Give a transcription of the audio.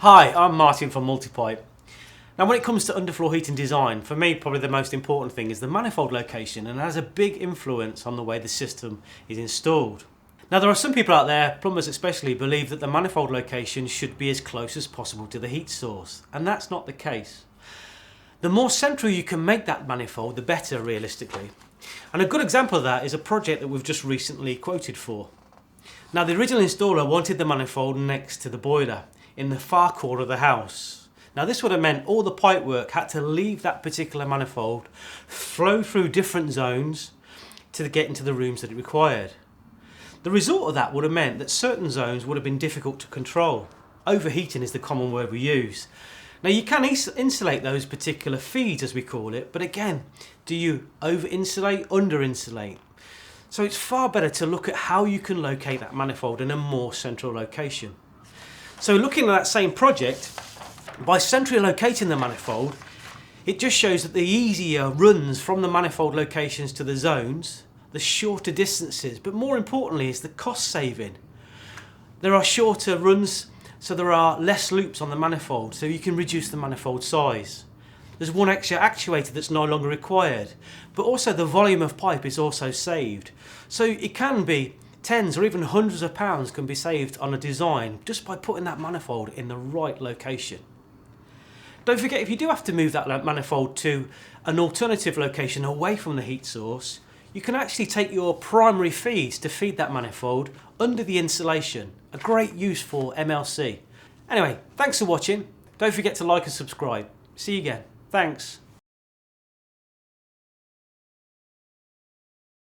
Hi, I'm Martin from Multipipe. Now when it comes to underfloor heating design, for me probably the most important thing is the manifold location, and it has a big influence on the way the system is installed. Now there are some people out there, plumbers especially, believe that the manifold location should be as close as possible to the heat source, and that's not the case. The more central you can make that manifold, the better realistically. And a good example of that is a project that we've just recently quoted for. Now the original installer wanted the manifold next to the boiler, in the far corner of the house. Now this would have meant all the pipework had to leave that particular manifold, flow through different zones to get into the rooms that it required. The result of that would have meant that certain zones would have been difficult to control. Overheating is the common word we use. Now you can insulate those particular feeds, as we call it, but again, do you over-insulate, under-insulate? So it's far better to look at how you can locate that manifold in a more central location. So looking at that same project, by centrally locating the manifold, it just shows that the easier runs from the manifold locations to the zones, the shorter distances, but more importantly is the cost saving. There are shorter runs, so there are less loops on the manifold, so you can reduce the manifold size. There's one extra actuator that's no longer required, but also the volume of pipe is also saved. So it can be tens or even hundreds of pounds can be saved on a design just by putting that manifold in the right location. Don't forget, if you do have to move that manifold to an alternative location away from the heat source, you can actually take your primary feeds to feed that manifold under the insulation. A great use for MLC. Anyway, thanks for watching. Don't forget to like and subscribe. See you again. Thanks.